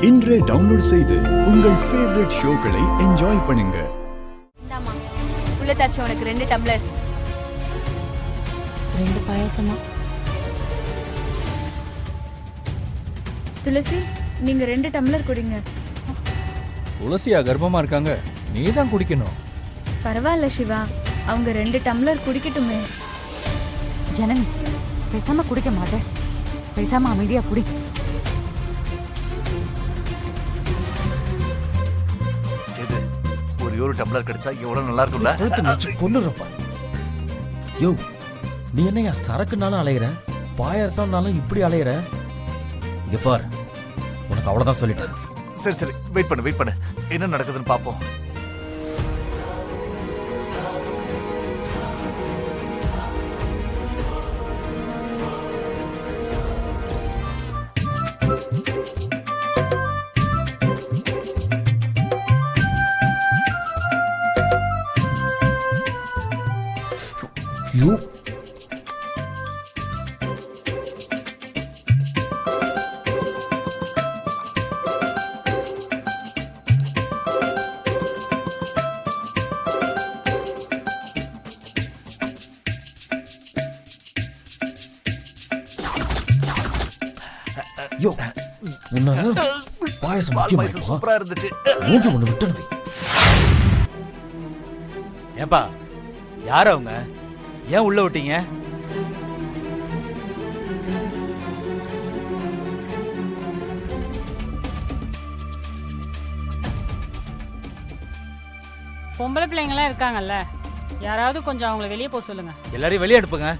இன்றே டவுன்லோட் செய்து உங்கள் ஃபேவரட் ஷோக்களை என்ஜாய் பண்ணுங்க. இந்தாம்மா உள்ளதாச்சு உனக்கு 2 டம்ளர். 2 பாயாசமா? துளசி, நீங்க 2 டம்ளர் குடிங்க. துளசியா கர்ப்பமா இருக்காங்க, நீ தான் குடிக்கணும். பரவாயில்ல சிவா, அவங்க 2 டம்ளர் குடிக்கட்டுமே. ஜனனி, பேசாம குடிக்க மாட்டேன். பேசாம அமைதியா குடி. சேது, ஒரு டம்ளர் கிடைச்சா எவ்வளவு நல்லா இருக்கும்ல. கொன்னுறப்பா. யோ, நீ என்னையா சரக்குனாலும் அலையிற, பாயாசம்னாலும் இப்படி அலையிற? இங்க பார், உனக்கு அவ்வளவுதான் சொல்லிட்டேன். சரி வெயிட் பண்ணு என்ன நடக்குதுன்னு பாப்போம். யோ, யோ, பாயசம் சூப்பரா இருந்துச்சு. ஒண்ணு விட்டுருது. ஏன்பா, யார் அவங்க? ஏன் உள்ள விட்டீங்க? பொம்பளை பிள்ளைங்களாம் இருக்காங்கல்ல, யாராவது கொஞ்சம் அவங்கள வெளியே போக சொல்லுங்க. எல்லாரையும் வெளியே அனுப்புங்க.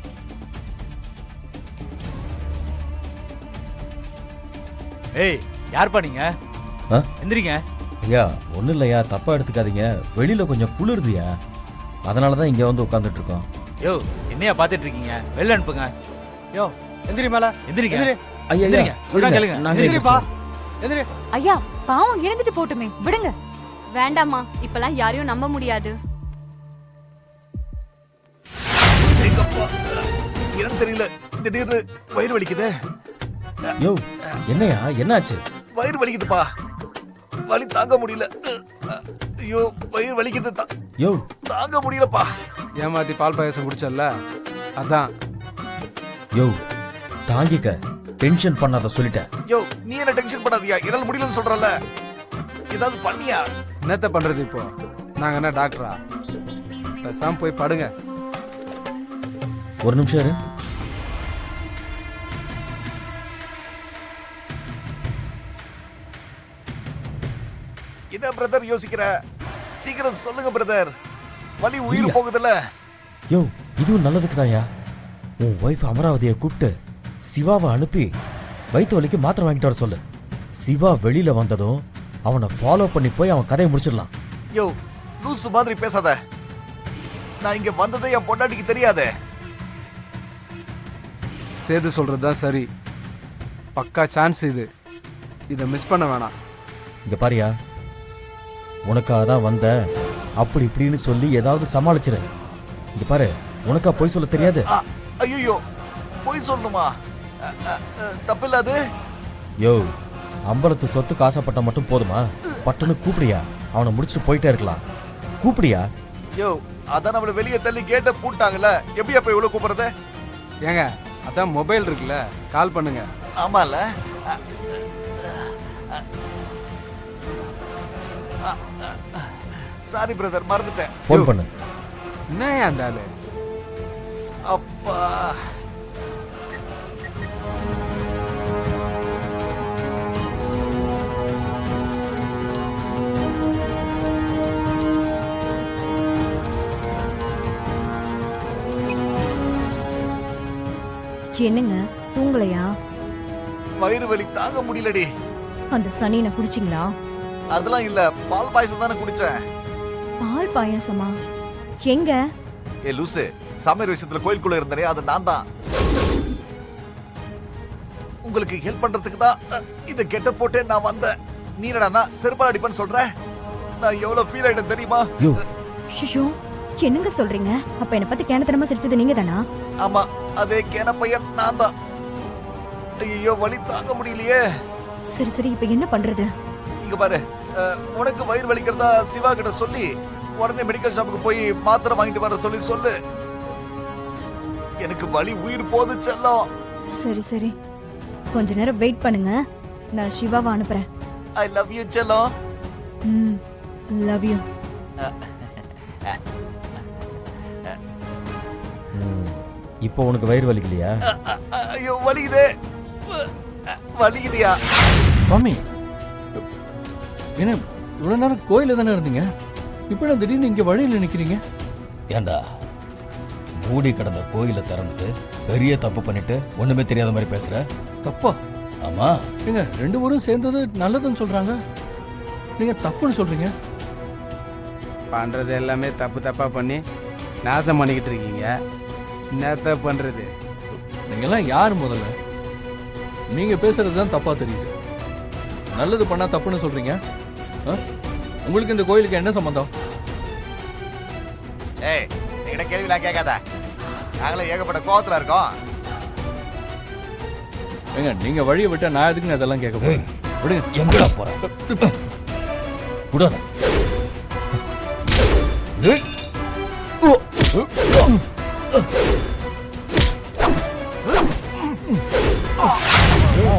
ஏய், யார்ப்பா நீங்க? எந்திரிங்க. ஐயா, ஒன்றும் இல்லையா, தப்பா எடுத்துக்காதீங்க. வெளியில கொஞ்சம் குளிருதுயா, அதனால தான் இங்க வந்து உட்காந்துட்டு இருக்கோம். யோ, என்னையா பாத்துட்டு இருக்கீங்க? வெளில அனுப்புங்க. யோ, எந்திரி மேல. எந்திரிங்க. ஐயா, எந்திரிங்க. சொல்றேன் கேளுங்க. எந்திரிப்பா. எந்திரி. ஐயா, பாவம் இருந்துட்டு போட்டுமே, விடுங்க. வேண்டாம்மா, இப்பெல்லாம் யாரையும் நம்ப முடியாது. என்ன தெரியல, திடீர்னு வயிறு வலிக்குது. யோ, என்னையா, என்னாச்சு? வயிறு வலிக்குதுப்பா, வலி தாங்க முடியல. ஐயோ, வயிறு வலிக்குது, யோ, தாங்க முடியலப்பா. ஏமாத்தி பால் பாயாசம் குடிச்சல்ல, அதான். யோ, தாங்கிக்க, டென்ஷன் பண்ணாத சொல்லிட்டேன். யோ, நீ என்ன டென்ஷன் பண்ணாதியா? என்னால முடியலன்னு சொல்றல, ஏதாவது பண்ணியா? என்னத்த பண்றது இப்போ? நாங்க என்ன டாக்டரா? பேசாம போய் படுங்க. ஒரு நிமிஷம் இரு. என்ன பிரதர் யோசிக்கிற? சீக்கிரம் சொல்லுங்க பிரதர், வலி உயிர் போகுதுல்ல. யோ, இதுவும் நல்லதுக்குதாயா. உன் ஒய்ஃப் அமராவதியை கூப்பிட்டு சிவாவை அனுப்பி வயிற்று வலிக்கு மாத்திரை வாங்கிட்டு வர சொல்லு. சிவா வெளியில வந்ததும் அவனை ஃபாலோ பண்ணி போய் அவன் கதையை முடிச்சிடலாம். யோ, லூசு மாதிரி பேசாத. நான் இங்க வந்ததே என் பொண்டாட்டிக்கு தெரியாதே. சேது சொல்றதுதான் சரி. பக்கா சான்ஸ் இது, இதை மிஸ் பண்ண வேணாம். இங்க பாரியா, உனக்காக தான் வந்த, அப்படி இப்படின்னு சொல்லி ஏதாவது சமாளிச்சிரு. இங்க பாரு, உனக்கா பொய் சொல்ல தெரியாது. ஐயோ, பொய் சொல்லணுமா? தப்பில்லாது. யோ, அம்பலத்து சொத்து காசப்பட்ட மட்டும் போதுமா? பட்டுன்னு கூப்பிடியா, அவனை முடிச்சுட்டு போயிட்டே இருக்கலாம். கூப்பிடியா? யோ, அதான் நம்மள வெளியே தள்ளி கேட்ட பூட்டாங்கல்ல, எப்படியா போய் இவ்வளவு கூப்பிடுறது? ஏங்க, அதான் மொபைல் இருக்குல்ல, கால் பண்ணுங்க. ஆமால. சாரி பிரதர், மறந்துட்டேன். போன் பண்ணு. என்ன அந்த ஆளு? அப்பா, என்னங்க, தூங்கலையா? வயிறு வலி தாங்க முடியலடி. அந்த சனியனை குடிச்சிங்களா? அதெல்லாம் இல்ல, பால் பாயசம் தானே குடிச்சேன். பால் பாயாசமா? எங்க? ஏ லூசு, சமையல் விஷயத்துல கோயிலுக்குள்ள இருந்தனே, அது நான் தான். உங்களுக்கு ஹெல்ப் பண்றதுக்கு தான் இத கெட்ட போட்டு நான் வந்தேன். நீ என்னடா செருப்பால் அடிப்பேன்னு சொல்ற? நான் எவ்வளவு ஃபீல் ஆயிட்டேன் தெரியுமா? ஷிஷோ, என்னங்க சொல்றீங்க? அப்ப என்ன பத்தி கேனத்தனமா சிரிச்சது நீங்க தானா? ஆமா, அதே கேன பையன் நான் தான். ஐயோ, வலி தாங்க முடியலையே. சரி சரி இப்ப என்ன பண்றது? இங்க பாரு, உனக்கு வயிறு வலிக்கிறதா சிவா கிட்ட சொல்லி உடனே மெடிக்கல் ஷாப்புக்கு போய் மாத்திரை வாங்கிட்டு வர சொல்லு. எனக்கு வலி உயிர் போது செல்லம். சரி சரி கொஞ்ச நேரம் வெயிட் பண்ணுங்க, நான் சிவாவை அனுப்புறேன். ஐ லவ் யூ செல்லம். Love you. இப்போ உனக்கு வயிறு வலிக்கலையா? ஐயோ வலிக்குதே, வலிக்குதியா? மாமி என்ன இவ்வளோ நேரம் கோயிலில் தானே இருந்தீங்க, இப்போ நான் திடீர்னு இங்கே வழியில் நிற்கிறீங்க? ஏண்டா மூடி கிடந்த கோயிலை திறந்துட்டு பெரிய தப்பு பண்ணிட்டு ஒண்ணுமே தெரியாத மாதிரி பேசுற? தப்பா? ஆமா. ஏங்க 2 ஊரும் சேர்ந்தது நல்லதுன்னு சொல்கிறாங்க, நீங்கள் தப்புன்னு சொல்கிறீங்க. பண்ணுறது எல்லாமே தப்பா பண்ணி நாசம் பண்ணிக்கிட்டு இருக்கீங்க. என்னத்த பண்ணுறது? நீங்கெல்லாம் யார் முதல்ல? நீங்கள் பேசுறது தான் தப்பாக தெரியுது. நல்லது பண்ணால் தப்புன்னு சொல்கிறீங்க. உங்களுக்கு இந்த கோயிலுக்கு என்ன சம்பந்தம்? ஏய், என்கிட்ட கேள்விலாம் கேட்காத, நாங்களே ஏகப்பட்ட கோவத்துல இருக்கோம். ஏங்க நீங்கள் வழியை விட்டால் நான் எதுக்குன்னு அதெல்லாம் கேட்க போறேன்? விடுங்க. எங்கடா போற? விடாத.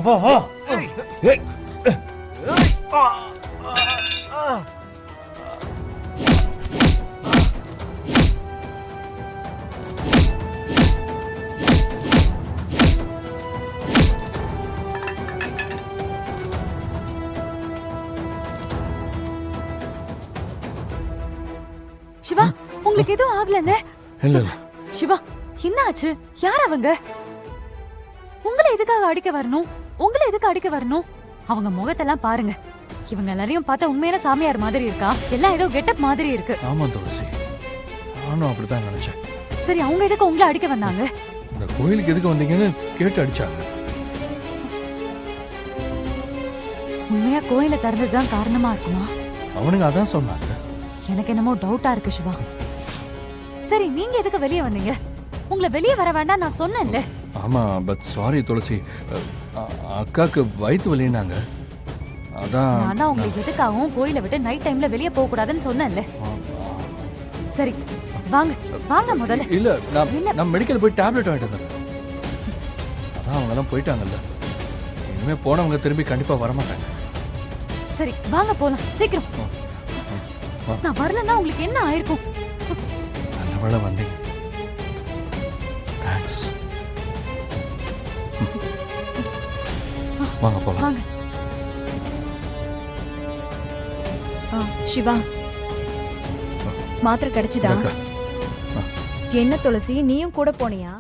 வா வா. சிவா, உங்களுக்கு எதுவும் ஆகலல்ல? இல்லை இல்லை. சிவா, என்ன ஆச்சு? யார் அவங்க? உங்களை எதுக்காக அடிக்க வரணும்? உங்களை எதுக்கு அடிக்க வரணும்? அவங்க முகத்தெல்லாம் பாருங்க. இவங்க எல்லாரையும் பார்த்தா உண்மையான சாமியார் மாதிரி இருக்கா? எல்லாம் ஏதோ கெட்டப் மாதிரி இருக்கு. ஆமா துளசி, நானும் அப்படித்தான் நினைச்சேன். சரி, அவங்க எதுக்கு உங்களை அடிக்க வந்தாங்க? இந்த கோயிலுக்கு எதுக்கு வந்தீங்கன்னு கேட்டு அடிச்சாங்க. உண்மையா கோயில திறந்ததுதான் காரணமா இருக்குமா? அவனுங்க அதான் சொன்னாங்க. எனக்கு என்னமோ டவுட்டா இருக்கு சிவா. சரி, நீங்க எதுக்கு வெளியே வந்தீங்க? உங்களை வெளியே வர வேண்டாம் நான் சொன்னேன்ல. ஆமா, பட் சாரி துளசி, அக்காக்கு வயிற்று வலினாங்க. அதான் நான் தான் உங்களை எதுக்காகவும் கோயிலை விட்டு நைட் டைம்ல வெளியே போக கூடாதுன்னு சொன்னேன்ல. சரி, வாங்க வாங்க முதல்ல. இல்ல, என்ன? நான் மெடிக்கல் போய் டேப்லெட் வாங்கிட்டு வந்தேன். அதான் அவங்க எல்லாம் போயிட்டாங்கல்ல, இனிமே போனவங்க திரும்பி கண்டிப்பா வரமாட்டாங்க. சரி, வாங்க போலாம் சீக்கிரம். நான் வரலன்னா உங்களுக்கு என்ன ஆயிருக்கும்? நல்ல வேளை வந்தீங்க. தேங்க்ஸ். வாங்க போலாம். வாங்க. சிவா, மாத்திரை கிடைச்சுதா? அக்கா. என்ன துளசி, நீயும் கூட போனியா?